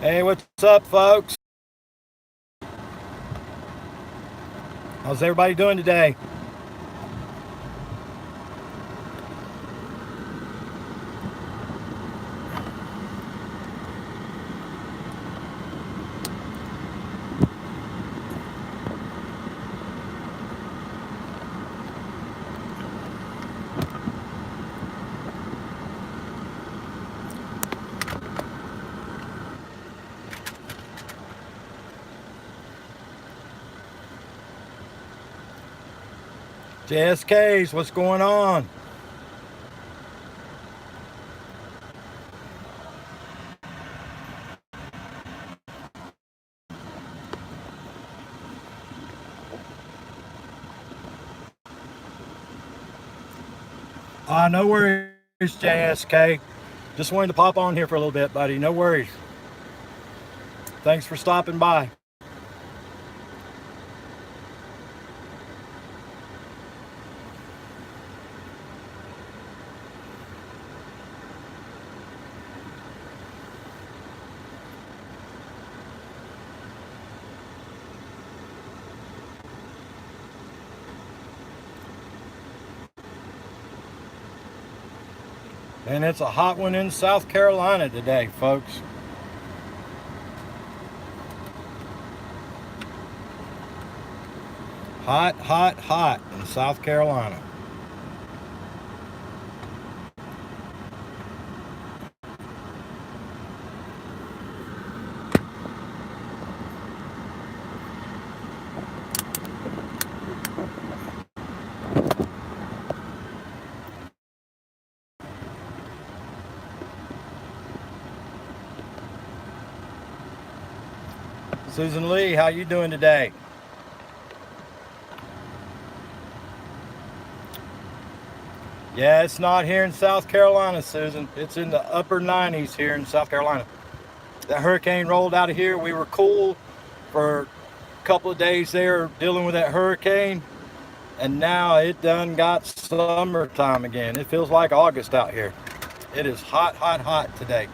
Hey, what's up, folks? How's everybody doing today? JSKs, what's going on? No worries, JSK. Just wanted to pop on here for a little bit, buddy. No worries. Thanks for stopping by. And it's a hot one in South Carolina today, folks. Hot, hot, hot in South Carolina. Susan Lee, how you doing today? Yeah, it's not here in South Carolina, Susan. It's in the upper 90s here in South Carolina. That hurricane rolled out of here. We were cool for a couple of days there dealing with that hurricane. And now it done got summertime again. It feels like August out here. It is hot, hot, hot today.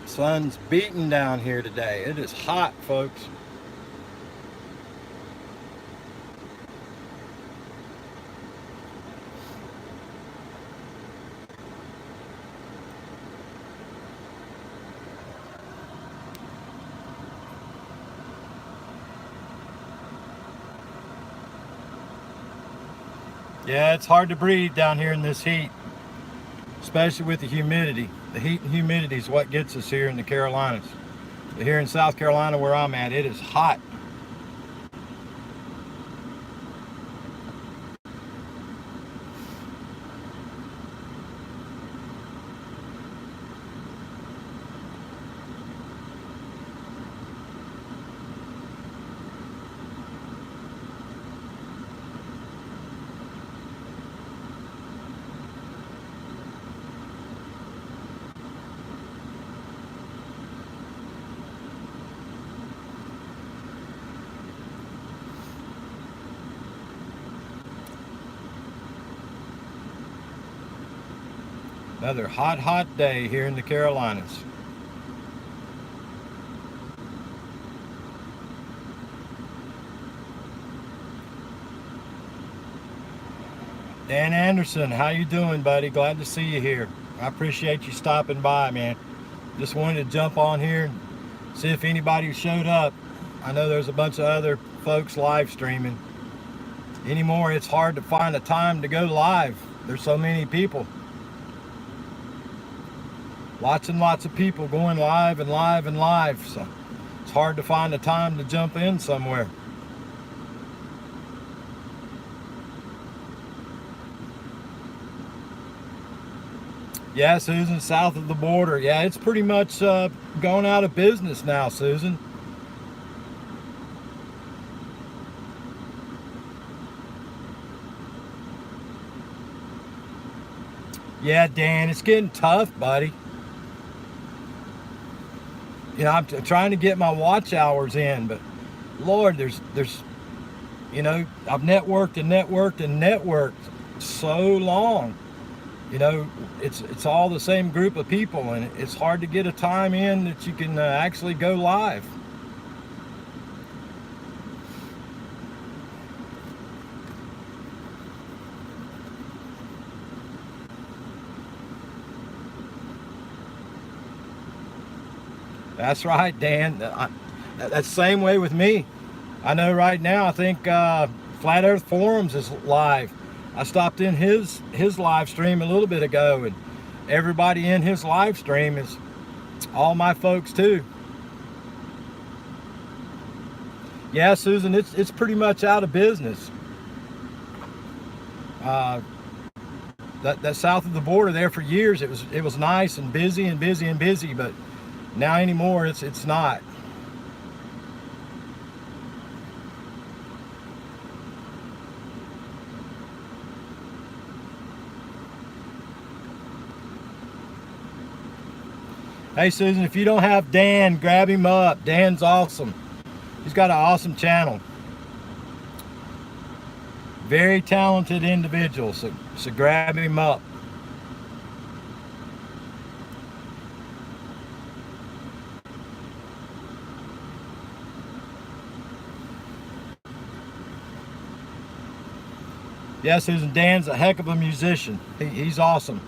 Sun's beating down here today. It is hot, folks. Yeah, it's hard to breathe down here in this heat, especially with the humidity. The heat and humidity is what gets us here in the Carolinas. But here in South Carolina where I'm at, it is hot. Another hot, hot day here in the Carolinas. Dan Anderson, how you doing, buddy? Glad to see you here. I appreciate you stopping by, man. Just wanted to jump on here and see if anybody showed up. I know there's a bunch of other folks live streaming. Anymore, it's hard to find a time to go live. There's so many people. Lots and lots of people going live and live and live. So it's hard to find a time to jump in somewhere. Yeah, Susan, south of the border. Yeah, it's pretty much gone out of business now, Susan. Yeah, Dan, it's getting tough, buddy. You know, I'm trying to get my watch hours in, but Lord, there's, you know, I've networked and networked and networked so long. You know, it's all the same group of people, and it's hard to get a time in that you can actually go live. That's right, Dan. That's the same way with me. I know right now, I think Flat Earth Forums is live. I stopped in his live stream a little bit ago, and everybody in his live stream is all my folks too. Yeah, Susan, it's pretty much out of business. Uh, that south of the border there for years, it was nice and busy and busy and busy, but now anymore it's not. Hey Susan, if you don't have Dan, grab him up. Dan's awesome. He's got an awesome channel. Very talented individual, so grab him up. Yeah, Susan, Dan's a heck of a musician. He's awesome.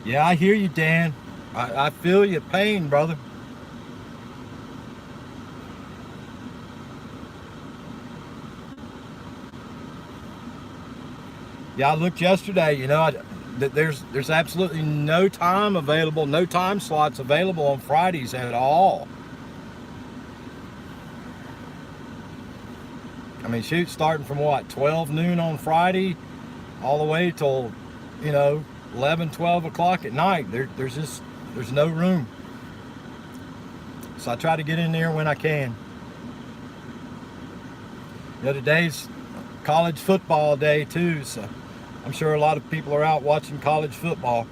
Yeah, I hear you, Dan. I feel your pain, brother. Yeah, I looked yesterday. You know, there's absolutely no time available, no time slots available on Fridays at all. I mean, shoot, starting from what, 12 noon on Friday, all the way till, you know, 11, 12 o'clock at night. There's no room. So I try to get in there when I can. You know, today's college football day too, so I'm sure a lot of people are out watching college football.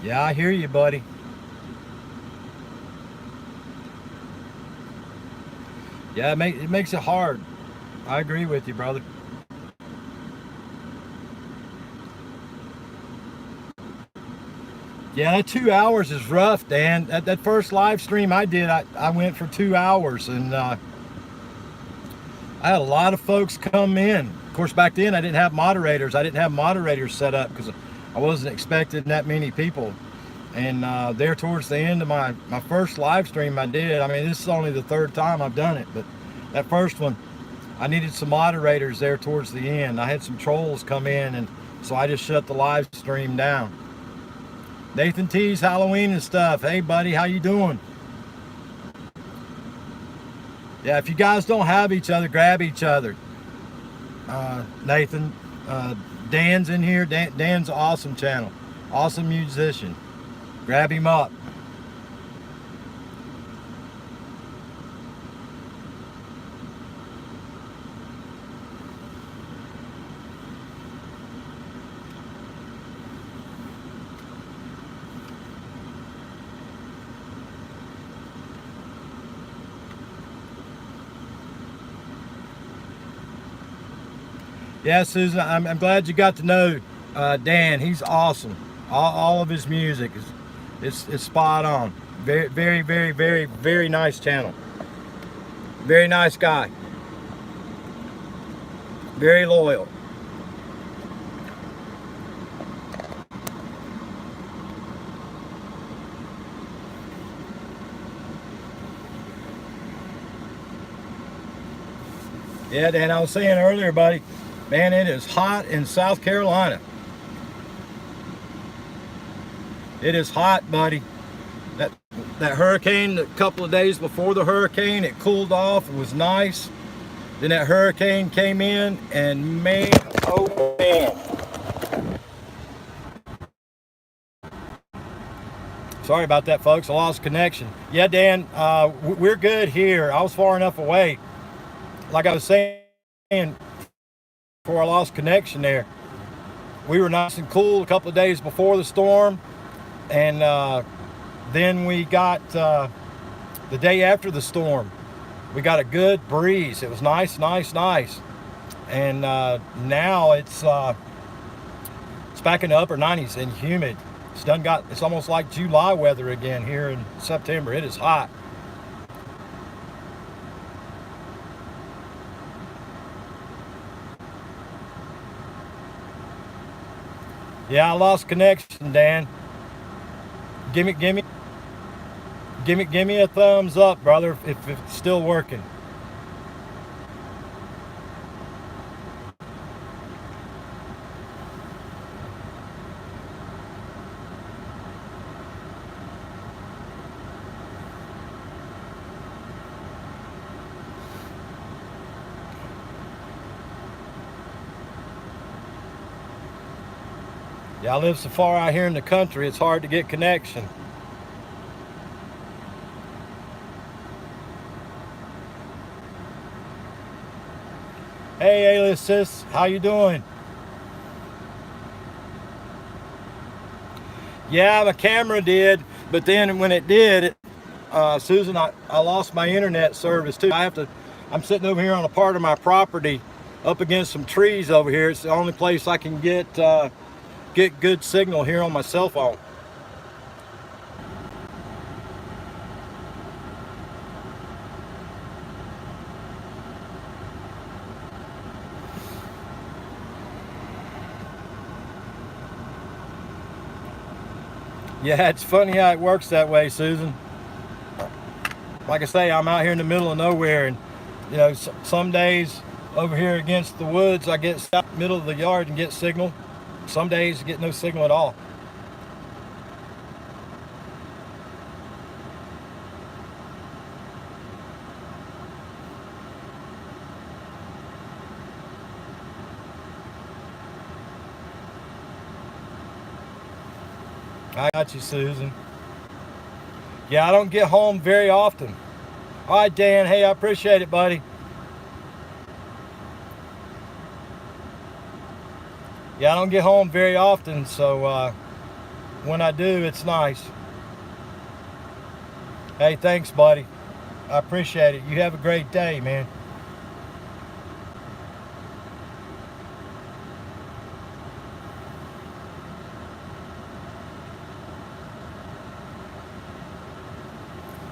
Yeah, I hear you, buddy. Yeah, it makes it hard. I agree with you, brother. Yeah, that 2 hours is rough, Dan. That first live stream I did, I went for 2 hours, and I had a lot of folks come in. Of course, back then I didn't have moderators. I didn't have moderators set up because I wasn't expecting that many people. And there towards the end of my first live stream I did, I mean, this is only the third time I've done it, but that first one, I needed some moderators there towards the end. I had some trolls come in, and so I just shut the live stream down. Nathan T's Halloween and stuff. Hey, buddy, how you doing? Yeah, if you guys don't have each other, grab each other. Nathan, Dan's in here. Dan's an awesome channel, awesome musician. Grab him up. Yeah, Susan, I'm glad you got to know Dan. He's awesome. All of his music is spot on. Very, very, very, very, very nice channel. Very nice guy. Very loyal. Yeah, Dan, I was saying earlier, buddy, man, it is hot in South Carolina. It is hot, buddy. That that hurricane, a couple of days before the hurricane, it cooled off. It was nice. Then that hurricane came in, and man, oh man. Sorry about that, folks. I lost connection. Yeah, Dan, we're good here. I was far enough away. Like I was saying before I lost connection there, we were nice and cool a couple of days before the storm, and then we got the day after the storm. We got a good breeze. It was nice, nice, nice. And now it's back in the upper 90s and humid. It's almost like July weather again here in September. It is hot. Yeah, I lost connection, Dan. Give me a thumbs up, brother, if it's still working. Yeah, I live so far out here in the country, it's hard to get connection. Hey, A-list sis, how you doing? Yeah, my camera did, but then when it did, Susan, I lost my internet service too. I'm sitting over here on a part of my property up against some trees over here. It's the only place I can get good signal here on my cell phone. Yeah, it's funny how it works that way, Susan. Like I say, I'm out here in the middle of nowhere, and some days over here against the woods, I get out middle of the yard and get signal. Some days get no signal at all. I got you, Susan. Yeah, I don't get home very often. All right, Dan. Hey, I appreciate it, buddy. Yeah, I don't get home very often, so when I do, it's nice. Hey, thanks, buddy. I appreciate it. You have a great day, man.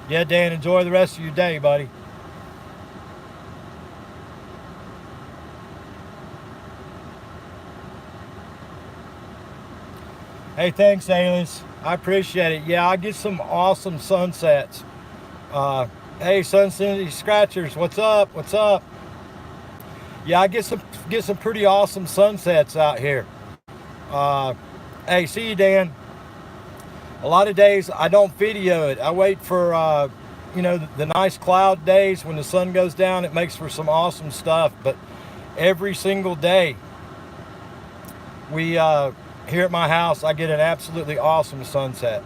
Yeah, Dan, enjoy the rest of your day, buddy. Hey, thanks, Alias. I appreciate it. Yeah, I get some awesome sunsets. Hey, Sun City Scratchers, what's up? What's up? Yeah, I get some pretty awesome sunsets out here. Hey, see you, Dan. A lot of days I don't video it. I wait for the nice cloud days when the sun goes down. It makes for some awesome stuff. But every single day, we here at my house, I get an absolutely awesome sunset.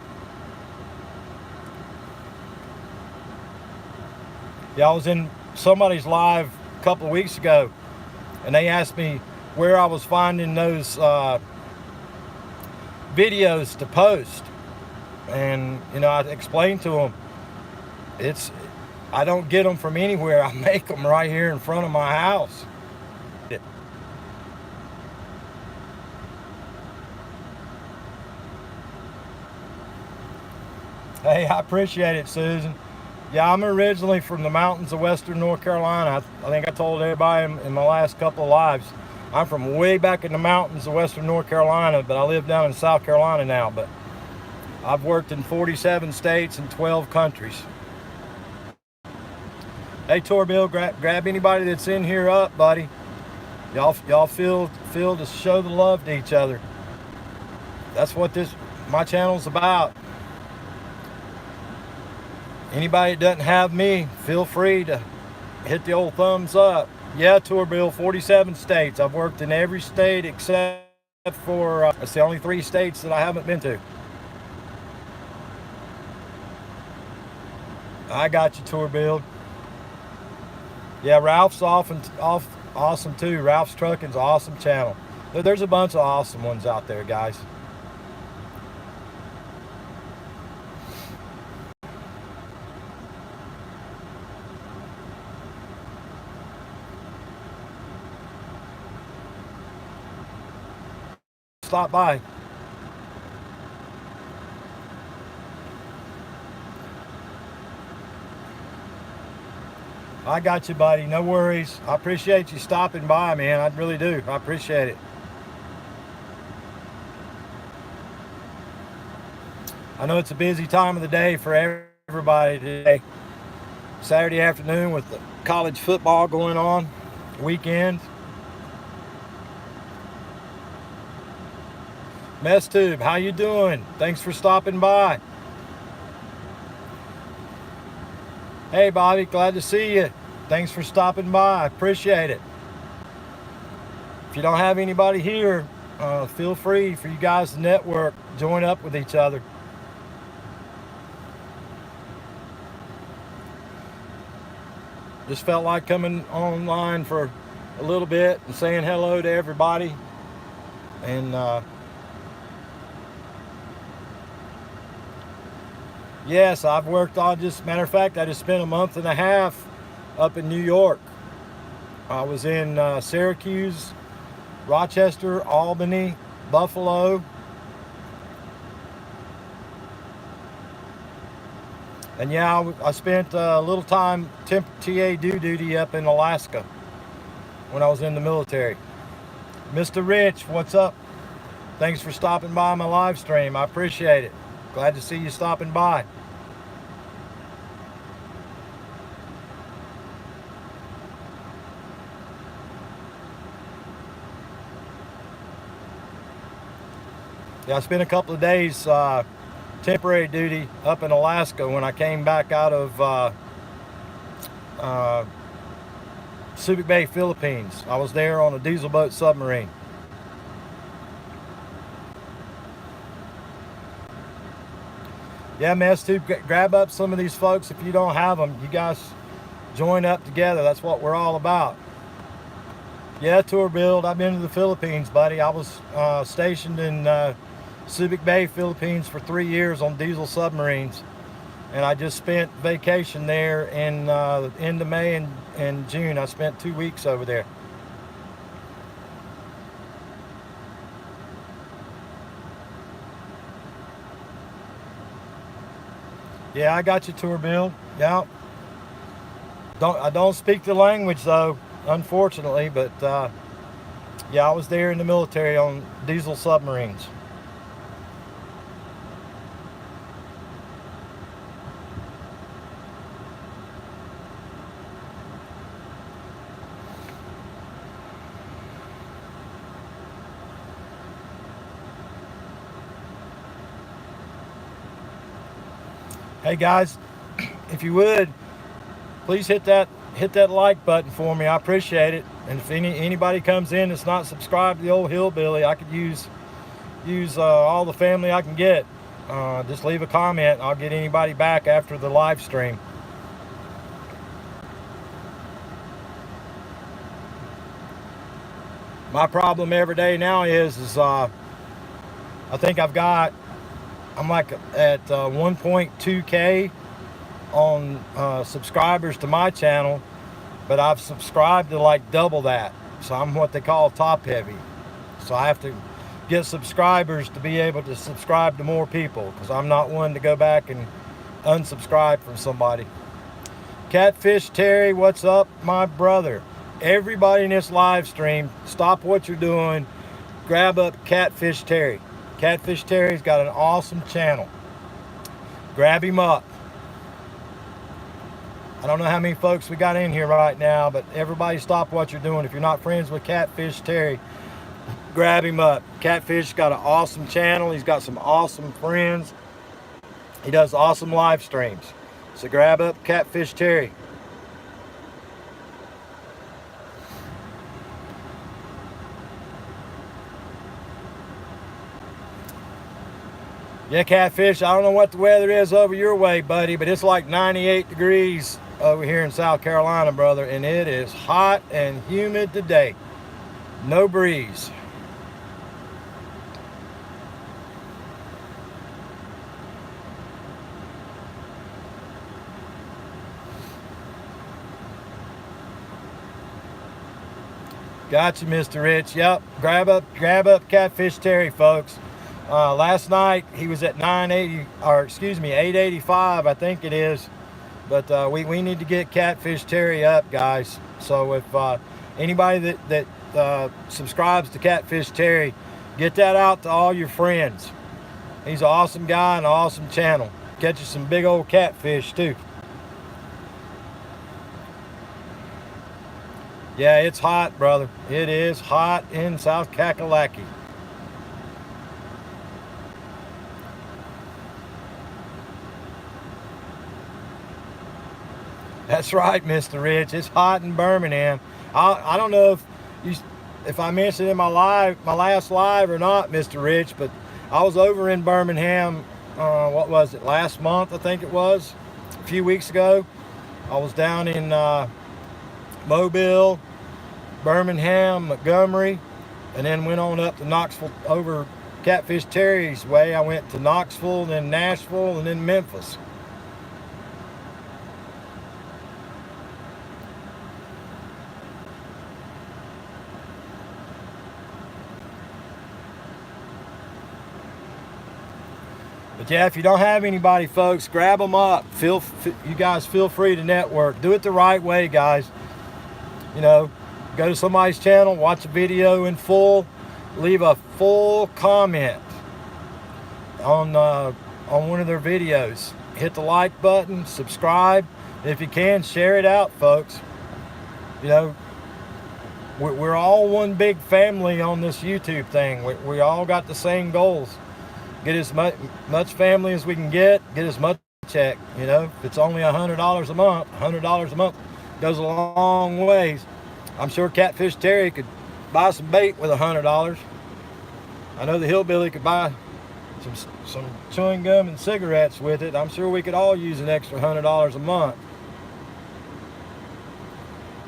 Yeah, I was in somebody's live a couple of weeks ago, and they asked me where I was finding those videos to post. And I explained to them, I don't get them from anywhere. I make them right here in front of my house. Hey, I appreciate it, Susan. Yeah, I'm originally from the mountains of western North Carolina. I think I told everybody in my last couple of lives. I'm from way back in the mountains of western North Carolina, but I live down in South Carolina now. But I've worked in 47 states and 12 countries. Hey, Tour Bill, grab anybody that's in here up, buddy. Y'all feel to show the love to each other. That's what my channel's about. Anybody that doesn't have me, feel free to hit the old thumbs up. Yeah, Tour Bill, 47 states. I've worked in every state except for, it's the only 3 states that I haven't been to. I got you, Tour Bill. Yeah, Ralph's awesome too. Ralph's Trucking's an awesome channel. There's a bunch of awesome ones out there, guys. Stop by. I got you, buddy. No worries. I appreciate you stopping by, man. I really do. I appreciate it. I know it's a busy time of the day for everybody today. Saturday afternoon with the college football going on, weekend. Mess Tube, how you doing? Thanks for stopping by. Hey, Bobby, glad to see you. Thanks for stopping by. I appreciate it. If you don't have anybody here, feel free for you guys to network, join up with each other. Just felt like coming online for a little bit and saying hello to everybody. And yes, I've worked on matter of fact, I just spent a month and a half up in New York. I was in Syracuse, Rochester, Albany, Buffalo. And yeah, I spent a little time TA duty up in Alaska when I was in the military. Mr. Rich, what's up? Thanks for stopping by my live stream. I appreciate it. Glad to see you stopping by. Yeah, I spent a couple of days temporary duty up in Alaska when I came back out of Subic Bay, Philippines. I was there on a diesel boat submarine. Yeah, Mess Tube, grab up some of these folks if you don't have them. You guys join up together. That's what we're all about. Yeah, Tour Build, I've been to the Philippines, buddy. I was stationed in Subic Bay, Philippines for 3 years on diesel submarines. And I just spent vacation there in the end of May and June. I spent 2 weeks over there. Yeah, I got you, Tour Bill. Yeah. I don't speak the language though, unfortunately, but yeah, I was there in the military on diesel submarines. Hey guys, if you would, please hit that like button for me. I appreciate it. And if anybody comes in that's not subscribed to the old Hillbilly, I could use all the family I can get. Just leave a comment. I'll get anybody back after the live stream. My problem every day now is I think I'm like at 1.2K on subscribers to my channel, but I've subscribed to like double that. So I'm what they call top heavy. So I have to get subscribers to be able to subscribe to more people, because I'm not one to go back and unsubscribe from somebody. Catfish Terry, what's up, my brother? Everybody in this live stream, stop what you're doing, grab up Catfish Terry. Catfish Terry's got an awesome channel. Grab him up. I don't know how many folks we got in here right now, but everybody stop what you're doing. If you're not friends with Catfish Terry, grab him up. Catfish got an awesome channel. He's got some awesome friends. He does awesome live streams. So grab up Catfish Terry. Yeah, Catfish, I don't know what the weather is over your way, buddy, but it's like 98 degrees over here in South Carolina, brother, and it is hot and humid today. No breeze. Gotcha, Mr. Rich. Yep, grab up Catfish Terry, folks. Last night he was at 885, I think it is. But we need to get Catfish Terry up, guys. So if anybody that subscribes to Catfish Terry, get that out to all your friends. He's an awesome guy and an awesome channel. Catch you some big old catfish too. Yeah, it's hot, brother. It is hot in South Kakalaki. That's right, Mr. Rich. It's hot in Birmingham. I don't know if I mentioned in my last live or not, Mr. Rich, but I was over in Birmingham. What was it? Last month, I think it was. A few weeks ago, I was down in Mobile, Birmingham, Montgomery, and then went on up to Knoxville over Catfish Terry's way. I went to Knoxville, then Nashville, and then Memphis. But yeah, if you don't have anybody, folks, grab them up. You guys feel free to network. Do it the right way, guys. You know, go to somebody's channel, watch a video in full, leave a full comment on one of their videos. Hit the like button, subscribe. If you can, share it out, folks. You know, we're all one big family on this YouTube thing. We all got the same goals. Get as much family as we can get as much check. You know, if it's only $100 a month, $100 a month goes a long ways. I'm sure Catfish Terry could buy some bait with $100. I know the Hillbilly could buy some chewing gum and cigarettes with it. I'm sure we could all use an extra $100 a month.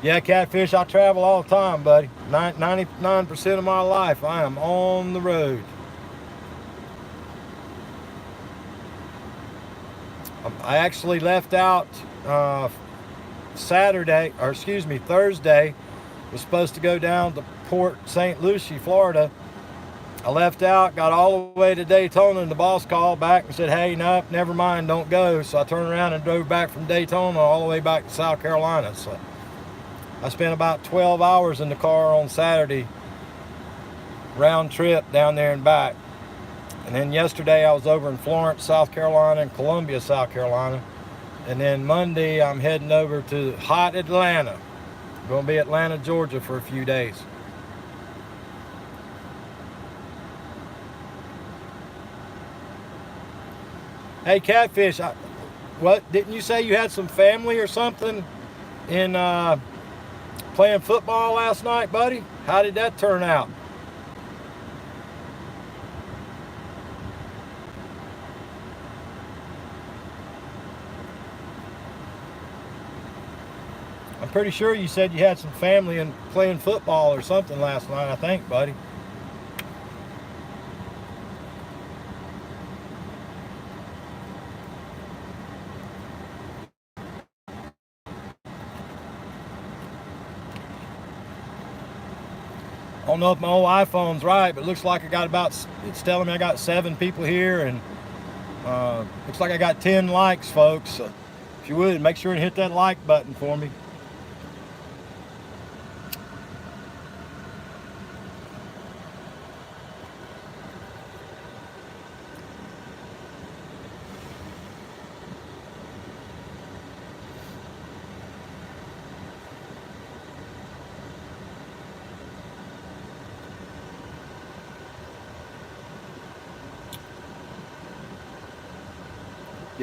Yeah, Catfish, I travel all the time, buddy. 99% of my life, I am on the road. I actually left out Thursday. Was supposed to go down to Port St. Lucie, Florida. I left out, got all the way to Daytona, and the boss called back and said, hey, no, never mind, don't go. So I turned around and drove back from Daytona all the way back to South Carolina. So I spent about 12 hours in the car on Saturday, round trip down there and back. And then yesterday I was over in Florence, South Carolina, and Columbia, South Carolina. And then Monday I'm heading over to hot Atlanta. I'm going to be Atlanta, Georgia for a few days. Hey, Catfish, what didn't you say you had some family or something in playing football last night, buddy? How did that turn out? I'm pretty sure you said you had some family and playing football or something last night, I think, buddy. I don't know if my old iPhone's right, but it looks like it's telling me I got 7 people here, and looks like I got 10 likes, folks. So if you would, make sure and hit that like button for me.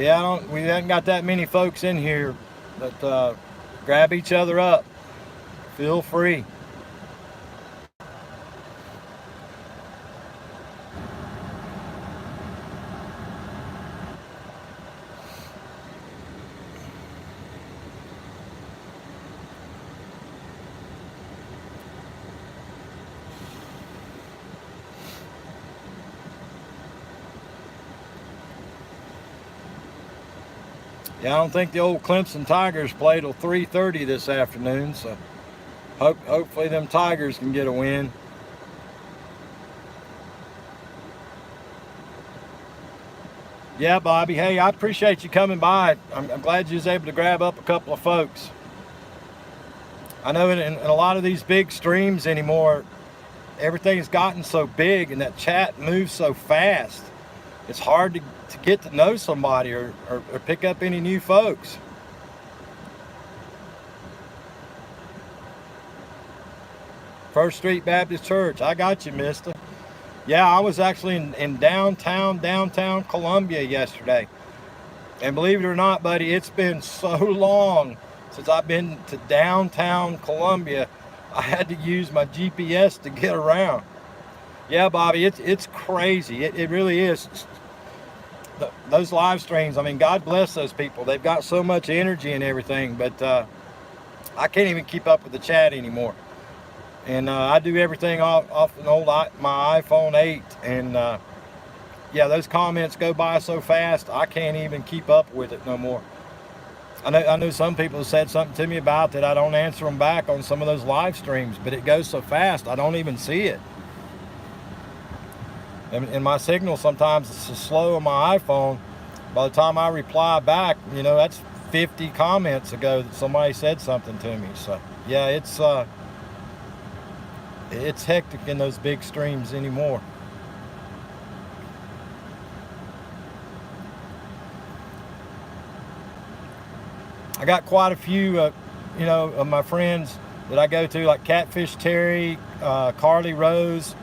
Yeah, we haven't got that many folks in here, but grab each other up. Feel free. Yeah, I don't think the old Clemson Tigers play till 3:30 this afternoon, so hopefully them Tigers can get a win. Yeah, Bobby. Hey, I appreciate you coming by. I'm glad you was able to grab up a couple of folks. I know in a lot of these big streams anymore, everything's gotten so big and that chat moves so fast. It's hard to get to know somebody or pick up any new folks. First Street Baptist Church. I got you, mister. Yeah, I was actually in downtown Columbia yesterday. And believe it or not, buddy, it's been so long since I've been to downtown Columbia. I had to use my GPS to get around. Yeah, Bobby, it's crazy. It really is. Those live streams, I mean, God bless those people. They've got so much energy and everything, but I can't even keep up with the chat anymore. And I do everything off an old my iPhone 8, and yeah, those comments go by so fast, I can't even keep up with it no more. I know some people have said something to me about that I don't answer them back on some of those live streams, but it goes so fast, I don't even see it. And my signal sometimes is so slow on my iPhone. By the time I reply back, you know, that's 50 comments ago that somebody said something to me. So yeah, it's hectic in those big streams anymore. I got quite a few, you know, of my friends that I go to, like Catfish Terry, Carly Rose.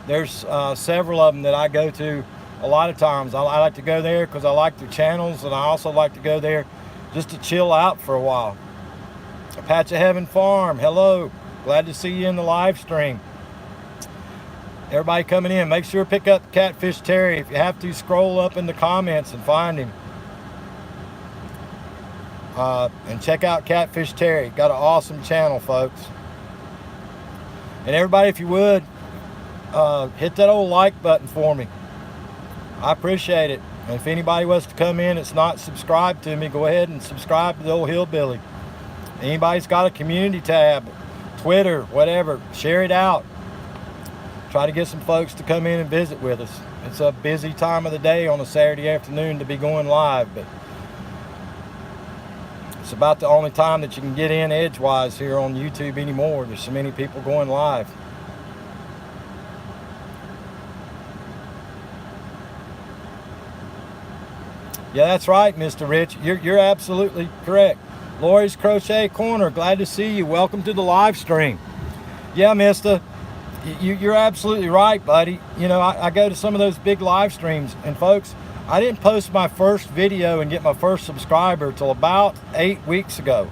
There's several of them that I go to a lot of times. I like to go there because I like their channels, and I also like to go there just to chill out for a while. Patch of Heaven Farm, hello. Glad to see you in the live stream. Everybody coming in, make sure to pick up Catfish Terry. If you have to, scroll up in the comments and find him. And check out Catfish Terry. Got an awesome channel, folks. And everybody, if you would, hit that old like button for me. I appreciate it. And if anybody wants to come in that's not subscribed to me, go ahead and subscribe to the old Hillbilly. Anybody's got a community tab, Twitter, whatever, share it out. Try to get some folks to come in and visit with us. It's a busy time of the day on a Saturday afternoon to be going live, but it's about the only time that you can get in edgewise here on YouTube anymore. There's so many people going live. Yeah, that's right, Mr. Rich. You're absolutely correct. Lori's Crochet Corner, glad to see you. Welcome to the live stream. Yeah, mister, you're absolutely right, buddy. You know, I go to some of those big live streams, and folks, I didn't post my first video and get my first subscriber till about 8 weeks ago.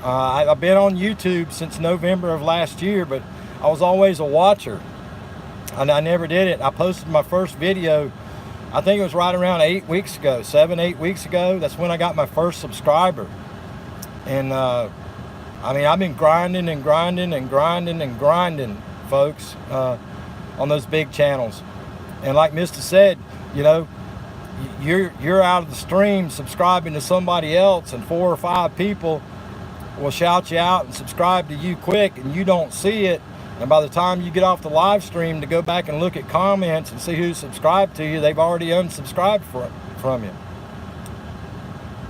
I've been on YouTube since November of last year, but I was always a watcher. And I never did it. I posted my first video, I think it was right around 8 weeks ago, 7-8 weeks ago. That's when I got my first subscriber. And I mean, I've been grinding and grinding and grinding and grinding, folks, on those big channels. And like Mr. said, you know, you're out of the stream subscribing to somebody else, and 4 or 5 people will shout you out and subscribe to you quick, and you don't see it. And by the time you get off the live stream to go back and look at comments and see who's subscribed to you, they've already unsubscribed from you.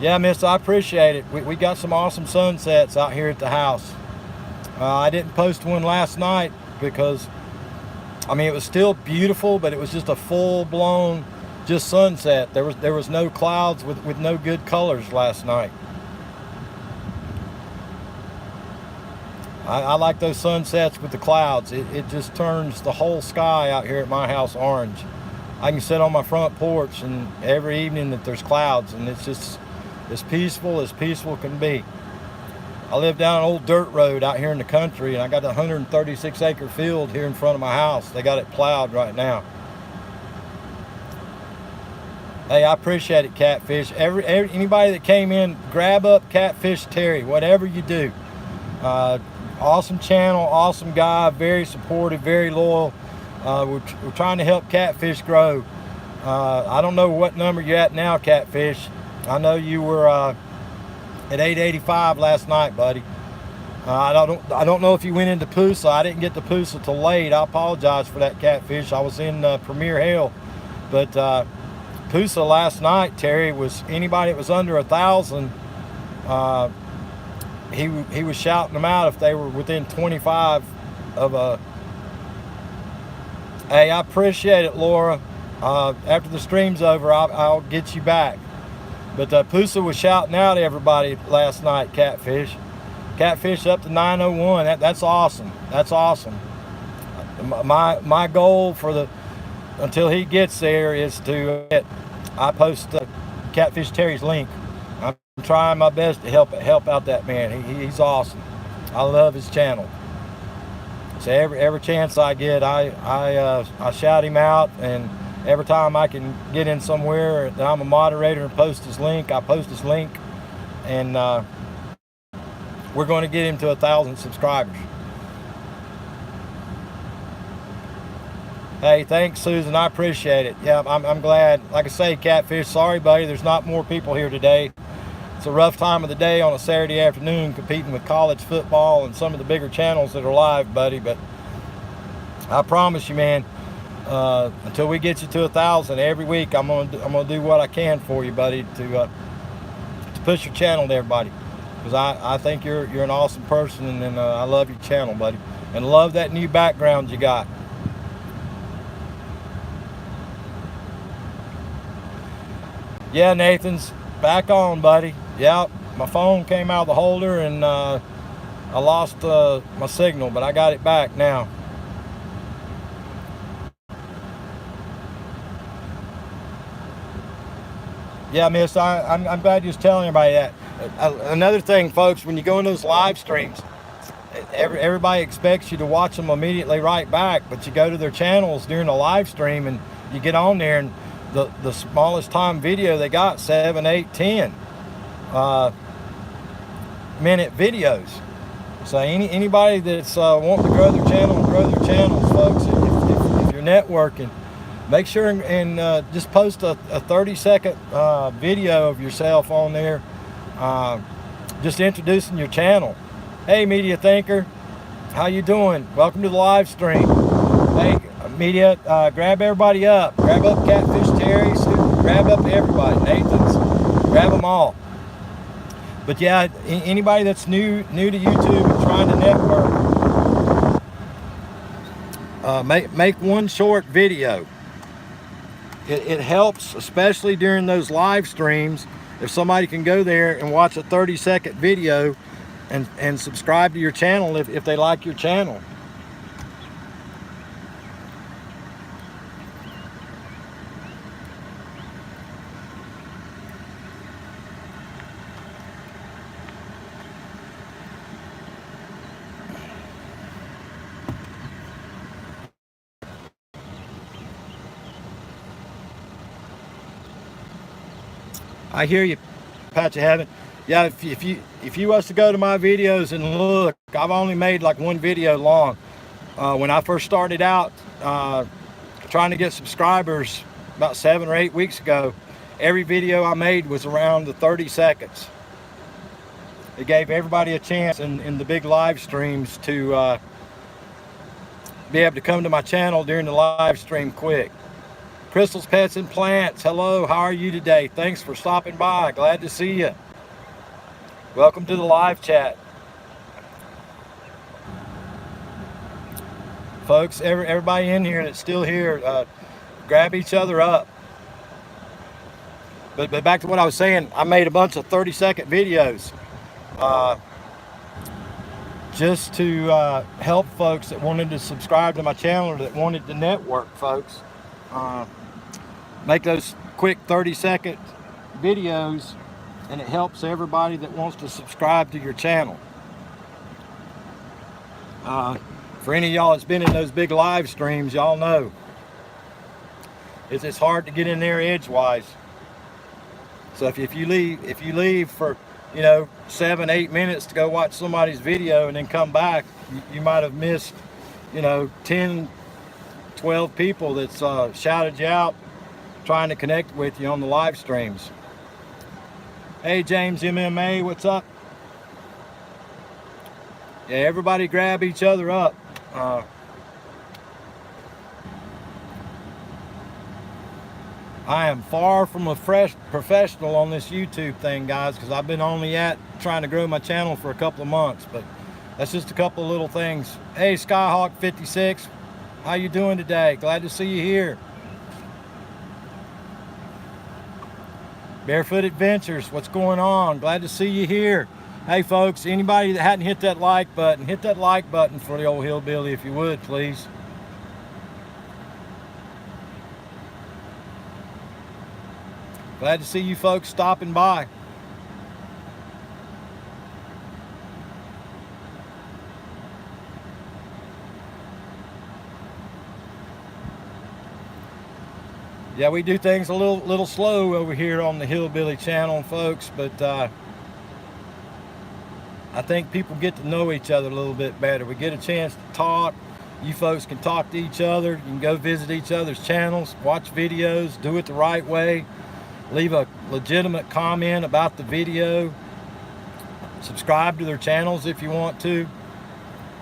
Yeah, miss, I appreciate it. We got some awesome sunsets out here at the house. I didn't post one last night because, I mean, it was still beautiful, but it was just a full-blown just sunset. There was no clouds with no good colors last night. I like those sunsets with the clouds. It just turns the whole sky out here at my house orange. I can sit on my front porch, and every evening that there's clouds, and it's just as peaceful can be. I live down an old dirt road out here in the country, and I got a 136 acre field here in front of my house. They got it plowed right now. Hey, I appreciate it, Catfish. Anybody that came in, grab up Catfish Terry, whatever you do. Awesome channel, awesome guy, very supportive, very loyal. We're trying to help Catfish grow. I don't know what number you're at now, Catfish. I know you were at 885 last night, buddy. I don't know if you went into Pusa. I didn't get to Pusa till late. I apologize for that, Catfish. I was in Premier Hill, but Pusa last night, Terry, was anybody that was under 1,000. He was shouting them out if they were within 25 of a. Hey, I appreciate it, Laura. After the stream's over, I'll get you back. But Pusa was shouting out everybody last night, Catfish. Catfish up to 901. That's awesome. That's awesome. My goal for until he gets there is to I post Catfish Terry's link. I'm trying my best to help out that man. He's awesome. I love his channel. So every chance I get, I shout him out, and every time I can get in somewhere that I'm a moderator and post his link, I post his link, and we're going to get him to 1,000 subscribers. Hey, thanks, Susan. I appreciate it. Yeah, I'm glad. Like I say, Catfish, sorry, buddy, there's not more people here today. It's a rough time of the day on a Saturday afternoon competing with college football and some of the bigger channels that are live, buddy. But I promise you, man, until we get you to 1,000 every week, I'm gonna do what I can for you, buddy, to push your channel to everybody. Because I think you're an awesome person, and I love your channel, buddy, and love that new background you got. Yeah, Nathan's back on, buddy. Yeah, my phone came out of the holder, and I lost my signal, but I got it back now. Yeah, miss, I'm glad you was telling everybody that. Another thing, folks, when you go in those live streams, everybody expects you to watch them immediately right back, but you go to their channels during the live stream, and you get on there, and the smallest time video they got, 7, 8, 10 minute videos. So anybody that's wanting to grow their channel and grow their channels, folks, if you're networking, make sure and just post a 30-second video of yourself on there, just introducing your channel. Hey, Media Thinker, how you doing? Welcome to the live stream. Hey, Media, grab everybody up. Grab up Catfish Terry, grab up everybody. Nathan's, grab them all. But yeah, anybody that's new to YouTube and trying to network, make one short video. It helps, especially during those live streams, if somebody can go there and watch a 30-second video and subscribe to your channel if they like your channel. I hear you, Patch of Heaven. Yeah, if you was to go to my videos and look, I've only made like one video long. When I first started out trying to get subscribers about 7 or 8 weeks ago, every video I made was around the 30 seconds. It gave everybody a chance in the big live streams to be able to come to my channel during the live stream quick. Crystal's Pets and Plants, hello, how are you today? Thanks for stopping by, glad to see you. Welcome to the live chat. Folks, everybody in here that's still here, grab each other up. But back to what I was saying, I made a bunch of 30-second videos just to help folks that wanted to subscribe to my channel or that wanted to network, folks. make those quick 30-second videos, and it helps everybody that wants to subscribe to your channel. For any of y'all that's been in those big live streams, y'all know it's hard to get in there edgewise. So if you leave for 7-8 minutes to go watch somebody's video and then come back, you might have missed 10, 12 people that's shouted you out trying to connect with you on the live streams. Hey James MMA, what's up? Yeah, everybody grab each other up. I am far from a professional on this YouTube thing, guys, because I've been only trying to grow my channel for a couple of months, but that's just a couple of little things. Hey Skyhawk56, how you doing today? Glad to see you here. Barefoot Adventures, what's going on? Glad to see you here. Hey folks, anybody that hadn't hit that like button, hit that like button for the old hillbilly if you would, please. Glad to see you folks stopping by. Yeah, we do things a little slow over here on the Hillbilly channel, folks, but I think people get to know each other a little bit better. We get a chance to talk. You folks can talk to each other. You can go visit each other's channels, watch videos, do it the right way. Leave a legitimate comment about the video. Subscribe to their channels if you want to.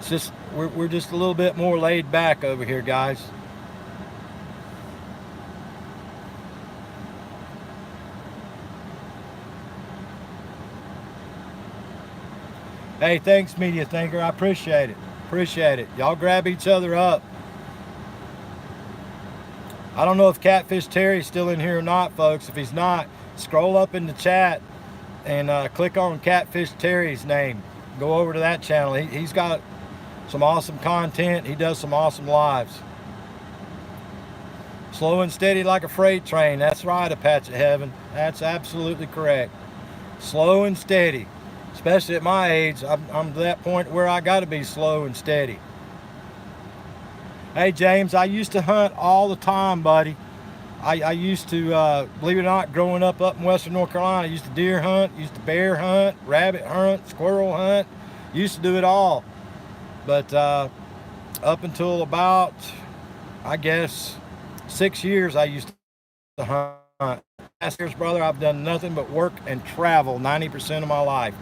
It's just we're just a little bit more laid back over here, guys. Hey, thanks, Media Thinker. I appreciate it. Appreciate it. Y'all grab each other up. I don't know if Catfish Terry's still in here or not, folks. If he's not, scroll up in the chat and click on Catfish Terry's name. Go over to that channel. He's got some awesome content. He does some awesome lives. Slow and steady like a freight train. That's right, Apache Heaven. That's absolutely correct. Slow and steady. Especially at my age, I'm to that point where I got to be slow and steady. Hey James, I used to hunt all the time, buddy. I used to, believe it or not, growing up in Western North Carolina, I used to deer hunt, used to bear hunt, rabbit hunt, squirrel hunt, used to do it all. But up until about, I guess, 6 years, I used to hunt. Last year's brother, I've done nothing but work and travel 90% of my life.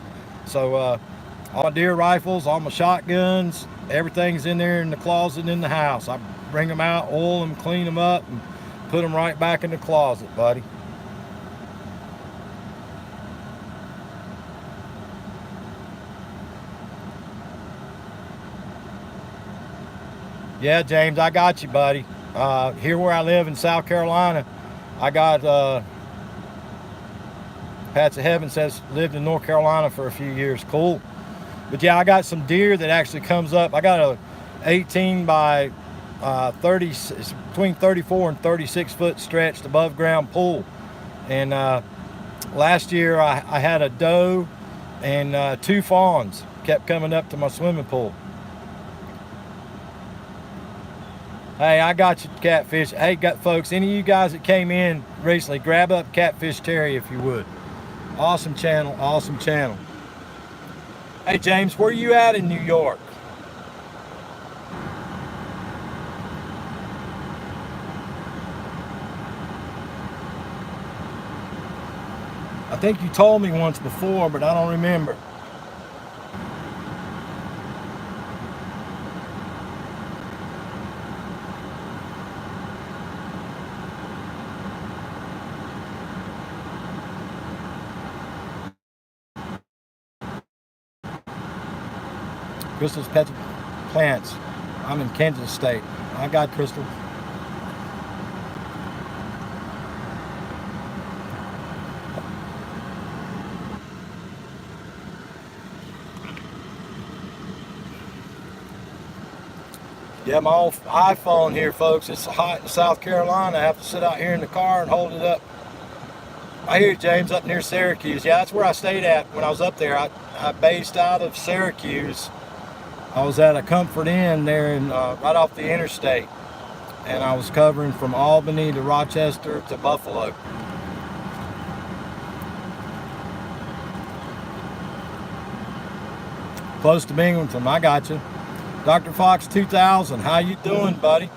So all my deer rifles, all my shotguns, everything's in there in the closet in the house. I bring them out, oil them, clean them up, and put them right back in the closet, buddy. Yeah, James, I got you, buddy. Here where I live in South Carolina, I got Pat's of Heaven says lived in North Carolina for a few years. Cool. But yeah, I got some deer that actually comes up. I got a 18 by 30, it's between 34 and 36 foot stretched above ground pool. And last year I had a doe and 2 fawns kept coming up to my swimming pool. Hey, I got you, Catfish. Hey, folks, any of you guys that came in recently, grab up Catfish Terry if you would. Awesome channel, awesome channel. Hey, James, where you at in New York? I think you told me once before, but I don't remember. Crystal's Pets Plants. I'm in Kansas State. I got Crystal. Yeah, my old iPhone here, folks. It's hot in South Carolina. I have to sit out here in the car and hold it up. I hear you, James, up near Syracuse. Yeah, that's where I stayed at when I was up there. I based out of Syracuse. I was at a Comfort Inn there in, right off the interstate. And I was covering from Albany to Rochester to Buffalo. Close to Binghamton. I got you. Dr. Fox 2000, how you doing, buddy?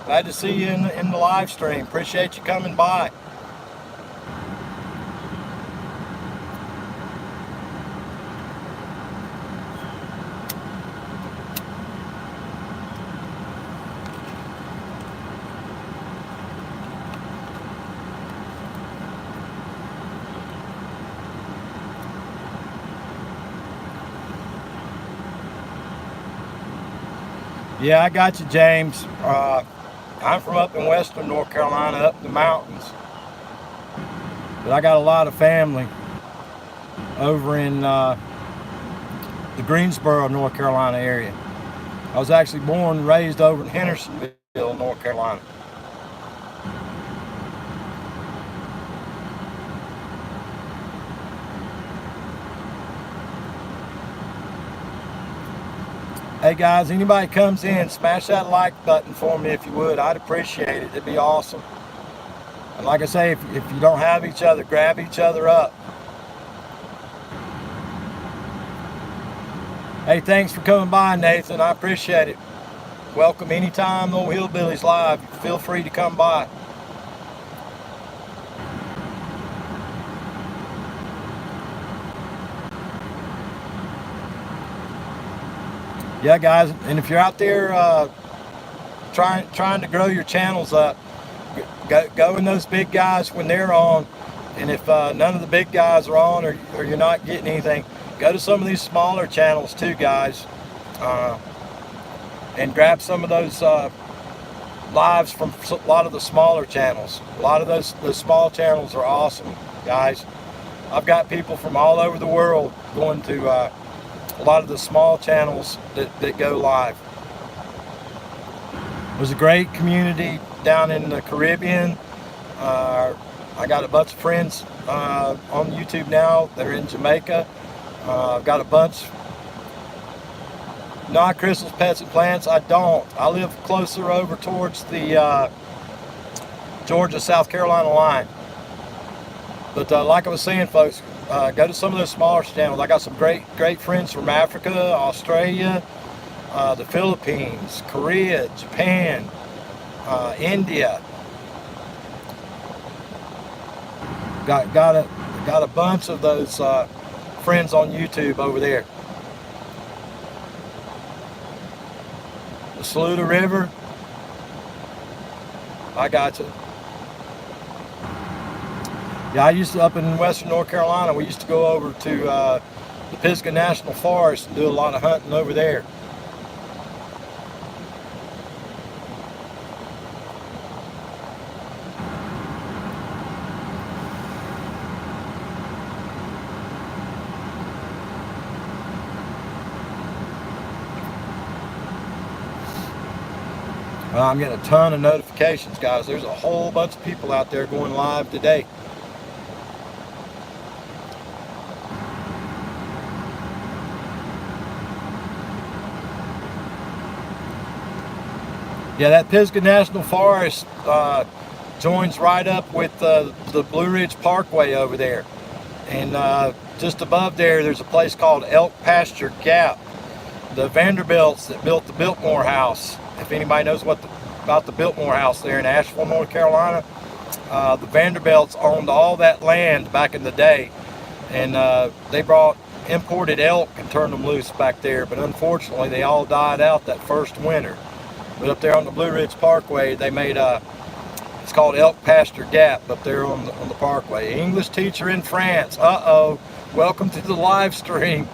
Glad to see you in the live stream. Appreciate you coming by. Yeah, I got you, James. I'm from up in western North Carolina, up the mountains. But I got a lot of family over in the Greensboro, North Carolina area. I was actually born and raised over in Hendersonville, North Carolina. Hey guys, anybody comes in, smash that like button for me if you would. I'd appreciate it. It'd be awesome. And like I say, if you don't have each other, grab each other up. Hey, thanks for coming by, Nathan. I appreciate it. Welcome anytime Old Hillbilly's live. Feel free to come by. Yeah, guys, and if you're out there trying to grow your channels up, go in those big guys when they're on. And if none of the big guys are on, or you're not getting anything, go to some of these smaller channels too, guys, and grab some of those lives from a lot of the smaller channels. A lot of those small channels are awesome, guys. I've got people from all over the world going to a lot of the small channels that go live. There's a great community down in the Caribbean. I got a bunch of friends on YouTube now that are in Jamaica. I've got a bunch. Non-crystals, pets, and plants. I don't. I live closer over towards the Georgia, South Carolina line. But like I was saying, folks, go to some of those smaller channels. I got some great friends from Africa, Australia, the Philippines, Korea, Japan, India. Got a bunch of those friends on YouTube over there. The Saluda River. I got you. Yeah, I used to, up in western North Carolina, we used to go over to the Pisgah National Forest and do a lot of hunting over there. Well, I'm getting a ton of notifications, guys. There's a whole bunch of people out there going live today. Yeah, that Pisgah National Forest joins right up with the Blue Ridge Parkway over there. And just above there, there's a place called Elk Pasture Gap. The Vanderbilts that built the Biltmore House. If anybody knows about the Biltmore House there in Asheville, North Carolina, the Vanderbilts owned all that land back in the day. And they brought imported elk and turned them loose back there. But unfortunately, they all died out that first winter. But up there on the Blue Ridge Parkway, they made it's called Elk Pasture Gap up there on the parkway. English teacher in France. Uh-oh. Welcome to the live stream.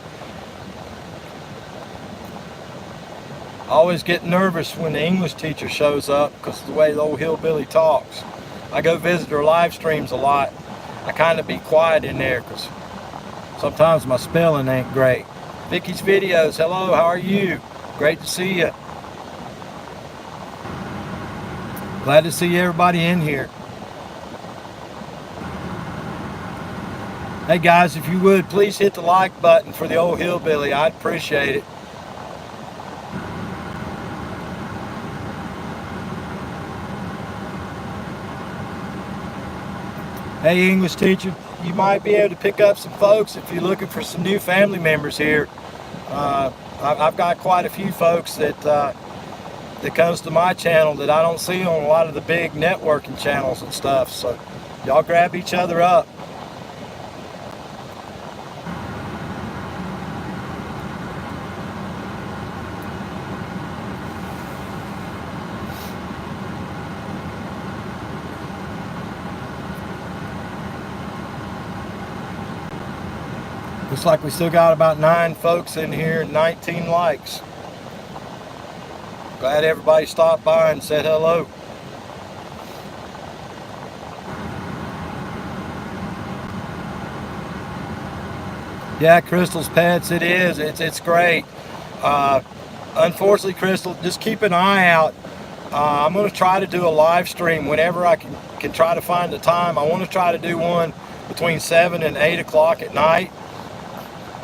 I always get nervous when the English teacher shows up because of the way the old hillbilly talks. I go visit her live streams a lot. I kind of be quiet in there because sometimes my spelling ain't great. Vicky's videos. Hello, how are you? Great to see you. Glad to see everybody in here. Hey guys, if you would, please hit the like button for the old Hillbilly. I'd appreciate it. Hey English teacher, you might be able to pick up some folks if you're looking for some new family members here. I've got quite a few folks that comes to my channel that I don't see on a lot of the big networking channels and stuff. So y'all grab each other up. Looks like we still got about 9 folks in here, 19 likes. Glad everybody stopped by and said hello. Yeah, Crystal's Pets, it is. It's great. Unfortunately, Crystal, just keep an eye out. I'm going to try to do a live stream whenever I can try to find the time. I want to try to do one between 7 and 8 o'clock at night.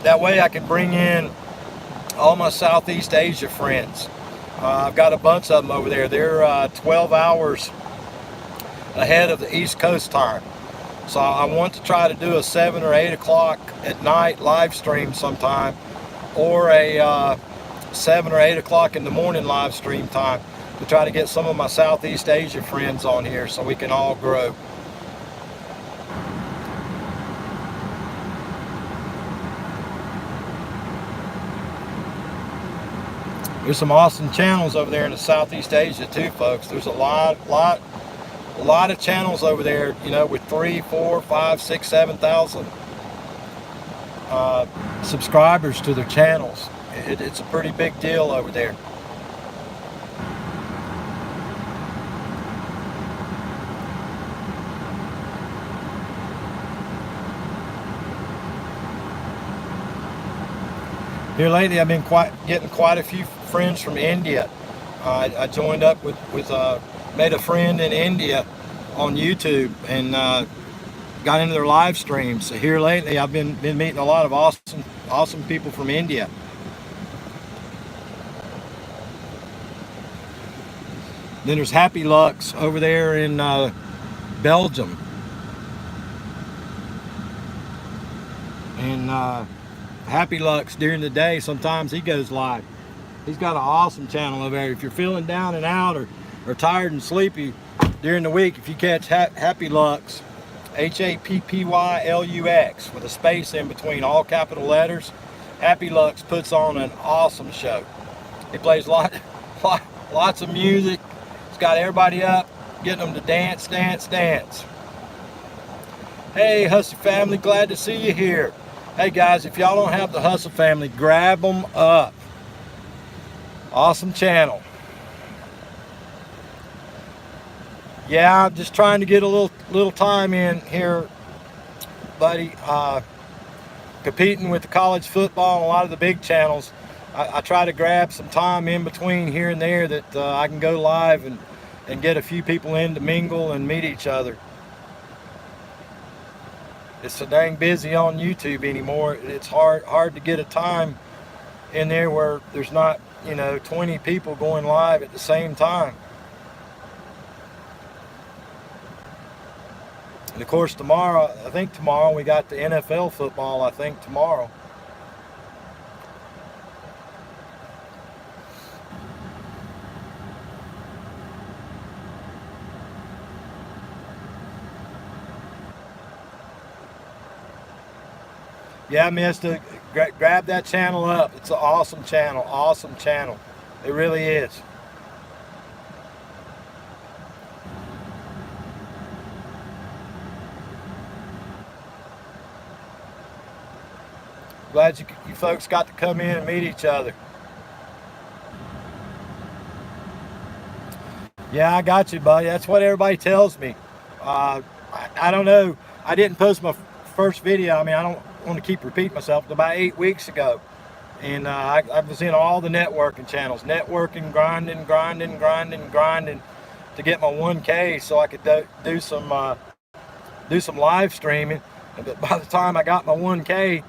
That way I can bring in all my Southeast Asia friends. I've got a bunch of them over there. They're 12 hours ahead of the East Coast time. So I want to try to do a 7 or 8 o'clock at night live stream sometime, or a 7 or 8 o'clock in the morning live stream time, to try to get some of my Southeast Asia friends on here so we can all grow. There's some awesome channels over there in the Southeast Asia too, folks. There's a lot of channels over there, you know, with 3, 4, 5, 6, 7,000 subscribers to their channels. It's a pretty big deal over there. Here lately, I've been getting quite a few friends from India. I joined up with made a friend in India on YouTube and got into their live streams. So here lately, I've been meeting a lot of awesome people from India. Then there's Happy Lux over there in Belgium. And Happy Lux during the day, sometimes he goes live. He's got an awesome channel over there. If you're feeling down and out or tired and sleepy during the week, if you catch Happy Lux, Happylux with a space in between, all capital letters, Happy Lux puts on an awesome show. He plays lots of music. He's got everybody up, getting them to dance, dance, dance. Hey, Hustle family, glad to see you here. Hey guys, if y'all don't have the Hustle family, grab them up. Awesome channel. Yeah, I'm just trying to get a little time in here, buddy. Competing with the college football and a lot of the big channels. I try to grab some time in between here and there that I can go live and get a few people in to mingle and meet each other. It's so dang busy on YouTube anymore. It's hard to get a time in there where there's not, 20 people going live at the same time. And of course tomorrow we got the NFL football, tomorrow. Yeah, mister, grab that channel up. It's an awesome channel. It really is. Glad you folks got to come in and meet each other. Yeah, I got you, buddy. That's what everybody tells me. I don't know. I didn't post my first video. I don't want to keep repeating myself. About 8 weeks ago, and I was in all the networking channels, networking, grinding, to get my 1K so I could do some live streaming. But by the time I got my 1K,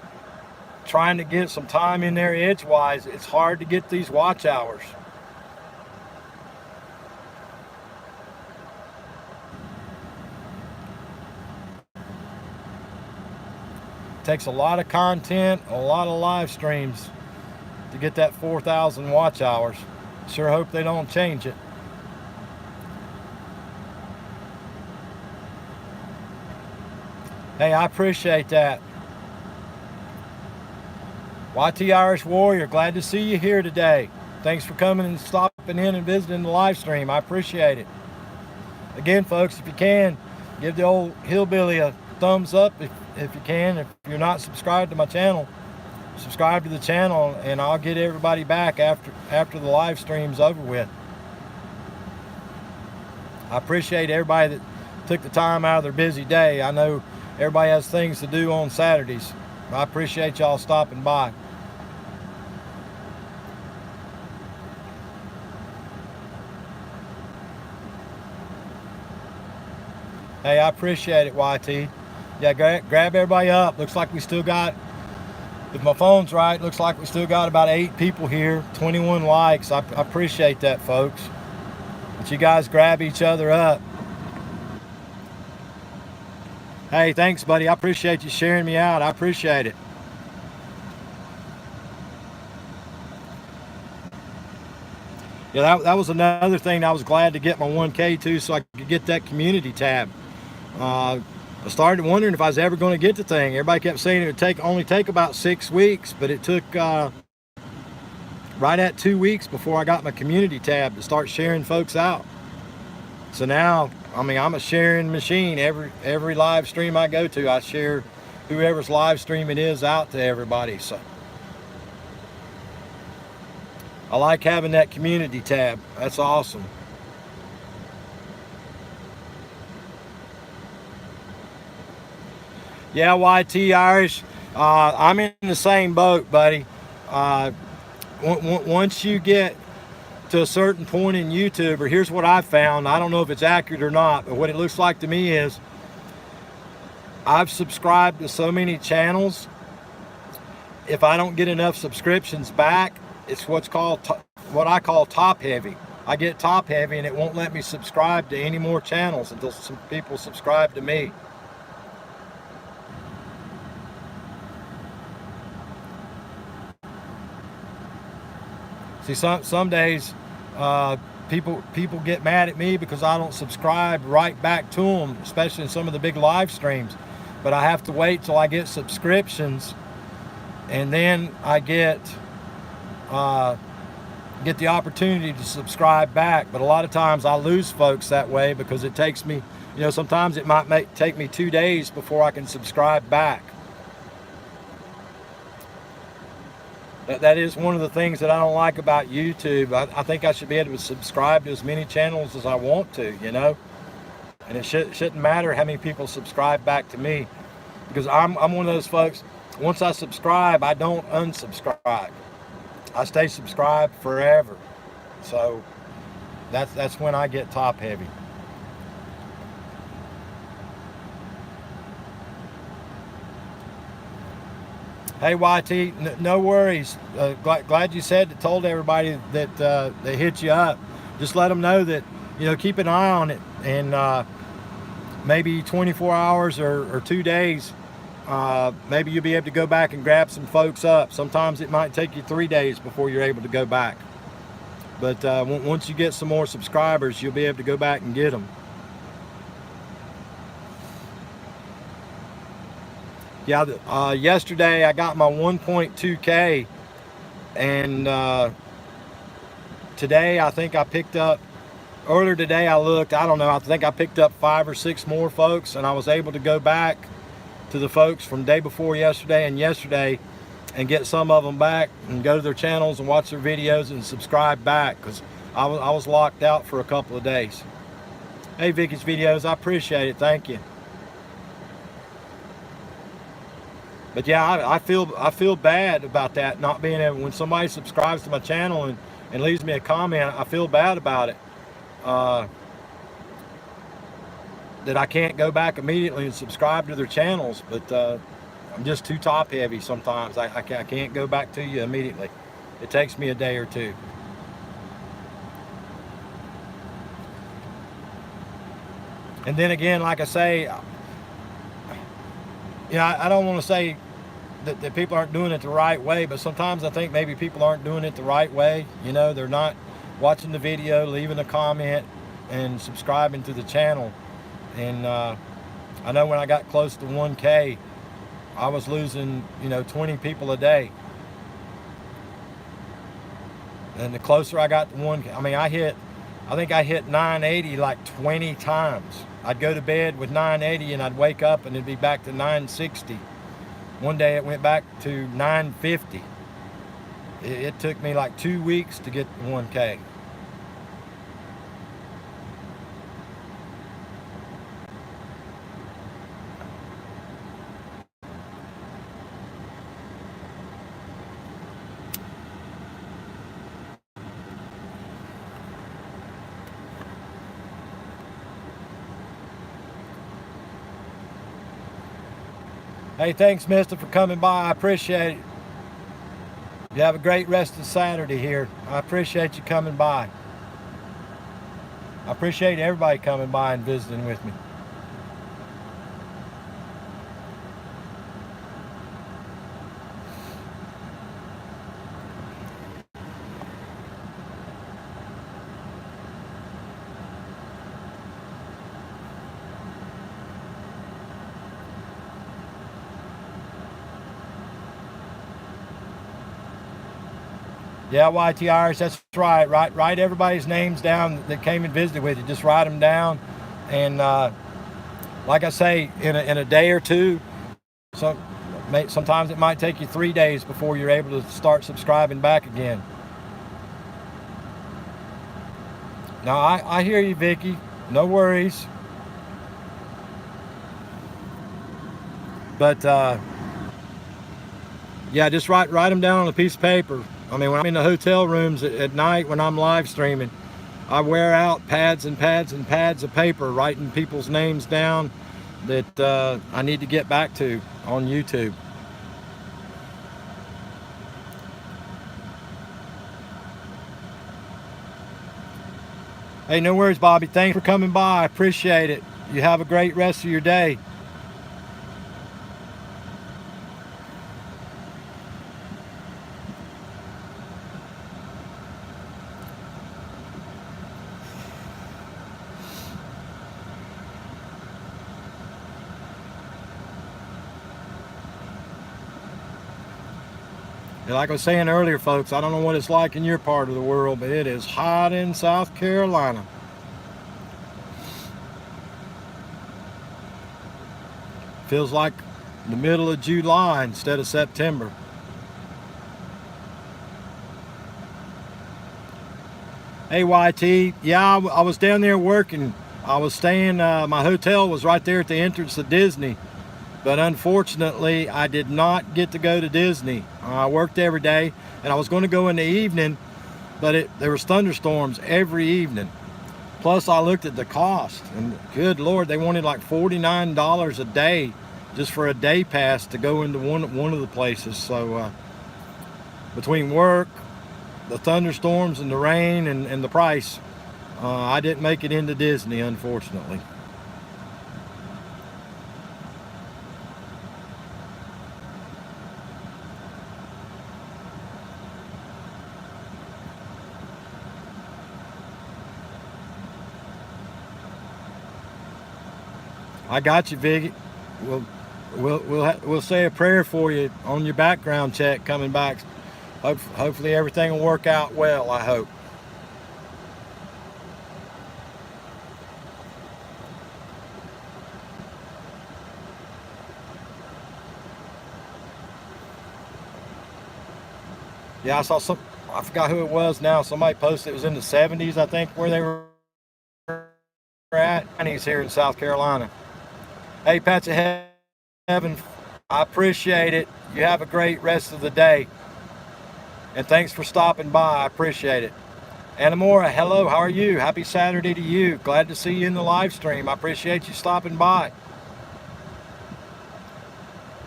trying to get some time in there edgewise, it's hard to get these watch hours. It takes a lot of content, a lot of live streams to get that 4,000 watch hours. Sure hope they don't change it. Hey, I appreciate that. YT Irish Warrior, glad to see you here today. Thanks for coming and stopping in and visiting the live stream. I appreciate it. Again, folks, if you can, give the old Hillbilly a thumbs up if you can. If you're not subscribed to my channel, subscribe to the channel, and I'll get everybody back after the live stream's over with. I appreciate everybody that took the time out of their busy day. I know everybody has things to do on Saturdays. I appreciate y'all stopping by. Hey, I appreciate it, YT. Yeah, grab everybody up. Looks like we still got, if my phone's right, looks like we still got about 8 people here, 21 likes. I appreciate that, folks. But you guys grab each other up. Hey, thanks, buddy. I appreciate you sharing me out. I appreciate it. Yeah, that was another thing I was glad to get my 1K too, so I could get that community tab. I started wondering if I was ever going to get the thing. Everybody kept saying it would only take about 6 weeks, but it took right at 2 weeks before I got my community tab to start sharing folks out. So now, I mean, I'm a sharing machine. Every live stream I go to, I share whoever's live stream it is out to everybody. So I like having that community tab. That's awesome. Yeah, YT Irish, I'm in the same boat, buddy. Once you get to a certain point in YouTube, or here's what I found, I don't know if it's accurate or not, but what it looks like to me is I've subscribed to so many channels. If I don't get enough subscriptions back, it's what I call top heavy. I get top heavy and it won't let me subscribe to any more channels until some people subscribe to me. See, some days people get mad at me because I don't subscribe right back to them, especially in some of the big live streams. But I have to wait till I get subscriptions, and then I get the opportunity to subscribe back. But a lot of times I lose folks that way because it takes me, sometimes it might take me 2 days before I can subscribe back. That is one of the things that I don't like about YouTube. I think I should be able to subscribe to as many channels as I want to, and it shouldn't matter how many people subscribe back to me, because I'm one of those folks. Once I subscribe, I don't unsubscribe. I stay subscribed forever. So that's when I get top heavy. Hey, YT, no worries. Glad you told everybody that they hit you up. Just let them know that, keep an eye on it, and maybe 24 hours or 2 days, maybe you'll be able to go back and grab some folks up. Sometimes it might take you 3 days before you're able to go back. But once you get some more subscribers, you'll be able to go back and get them. Yeah, yesterday I got my 1.2K, and today I think I picked up, earlier today I looked, I don't know, I think I picked up 5 or 6 more folks, and I was able to go back to the folks from day before yesterday and yesterday and get some of them back and go to their channels and watch their videos and subscribe back, because I was locked out for a couple of days. Hey, Vicky's Videos, I appreciate it, thank you. But yeah, I feel bad about that, not being able, when somebody subscribes to my channel and leaves me a comment, I feel bad about it. that I can't go back immediately and subscribe to their channels, but I'm just too top heavy sometimes. I can't go back to you immediately. It takes me a day or two. And then again, like I say, I don't want to say that people aren't doing it the right way, but sometimes I think maybe people aren't doing it the right way. They're not watching the video, leaving a comment, and subscribing to the channel. And I know when I got close to 1K, I was losing 20 people a day. And the closer I got to 1K, I think I hit 980 like 20 times. I'd go to bed with 980 and I'd wake up and it'd be back to 960. One day it went back to 950. It took me like 2 weeks to get to 1K. Hey, thanks, mister, for coming by. I appreciate it. You have a great rest of Saturday here. I appreciate you coming by. I appreciate everybody coming by and visiting with me. Yeah, YT Irish, that's right. Write everybody's names down that came and visited with you. Just write them down. And like I say, in a day or two, sometimes it might take you 3 days before you're able to start subscribing back again. Now, I hear you, Vicky. No worries. But, yeah, just write them down on a piece of paper. When I'm in the hotel rooms at night when I'm live streaming, I wear out pads and pads and pads of paper writing people's names down that I need to get back to on YouTube. Hey, no worries, Bobby. Thanks for coming by. I appreciate it. You have a great rest of your day. Like I was saying earlier, folks, I don't know what it's like in your part of the world, but it is hot in South Carolina. Feels like the middle of July instead of September. Hey, YT. Yeah, I was down there working. I was staying, my hotel was right there at the entrance of Disney. But unfortunately, I did not get to go to Disney. I worked every day, and I was going to go in the evening, but there was thunderstorms every evening. Plus, I looked at the cost, and good Lord, they wanted like $49 a day just for a day pass to go into one of the places. So between work, the thunderstorms, and the rain, and the price, I didn't make it into Disney, unfortunately. I got you, Viggy. We'll say a prayer for you on your background check coming back. Hopefully everything will work out well, I hope. Yeah, I saw I forgot who it was now. Somebody posted it was in the 70s, I think, where they were at. And he's here in South Carolina. Hey, Pat's of Heaven, I appreciate it. You have a great rest of the day. And thanks for stopping by. I appreciate it. Anamora, hello, how are you? Happy Saturday to you. Glad to see you in the live stream. I appreciate you stopping by.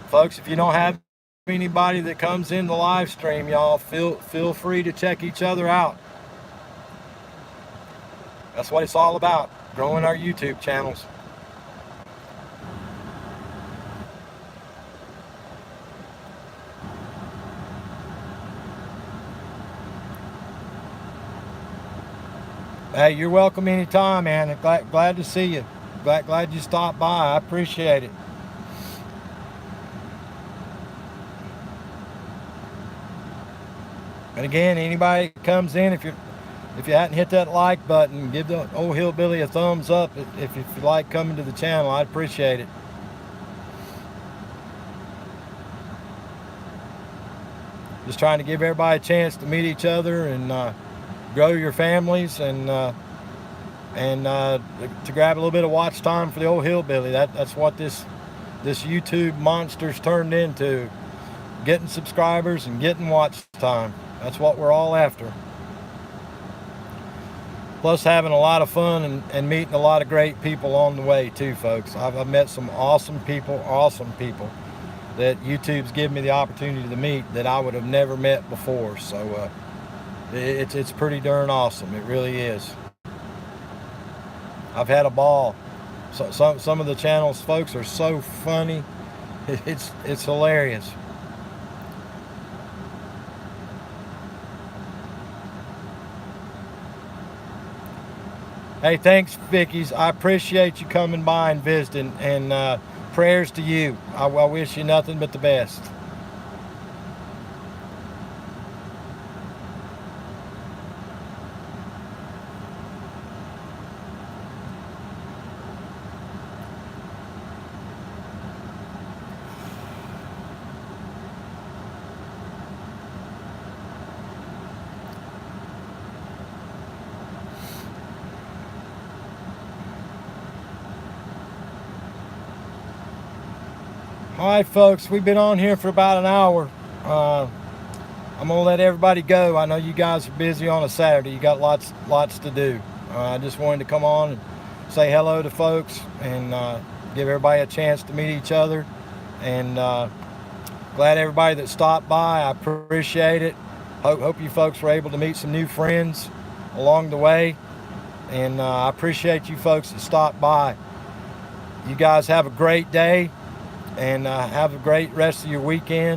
Folks, if you don't have anybody that comes in the live stream, y'all feel free to check each other out. That's what it's all about, growing our YouTube channels. Hey, you're welcome anytime, man. Glad to see you. Glad you stopped by. I appreciate it. And again, anybody that comes in, if you hadn't hit that like button, give the old Hillbilly a thumbs up if you like coming to the channel. I'd appreciate it. Just trying to give everybody a chance to meet each other and grow your families and to grab a little bit of watch time for the old Hillbilly. That's what this YouTube monster's turned into. Getting subscribers and getting watch time. That's what we're all after. Plus having a lot of fun and meeting a lot of great people on the way too, folks. I've met some awesome people that YouTube's given me the opportunity to meet that I would have never met before. So it's pretty darn awesome. It really is. I've had a ball. So, some of the channel's folks are so funny. It's hilarious. Hey, thanks, Vicky's. I appreciate you coming by and visiting, and prayers to you. I wish you nothing but the best. All right, folks, we've been on here for about an hour. I'm gonna let everybody go. I know you guys are busy on a Saturday. You got lots to do. I just wanted to come on and say hello to folks and give everybody a chance to meet each other. And glad everybody that stopped by. I appreciate it. Hope you folks were able to meet some new friends along the way. And I appreciate you folks that stopped by. You guys have a great day. And have a great rest of your weekend.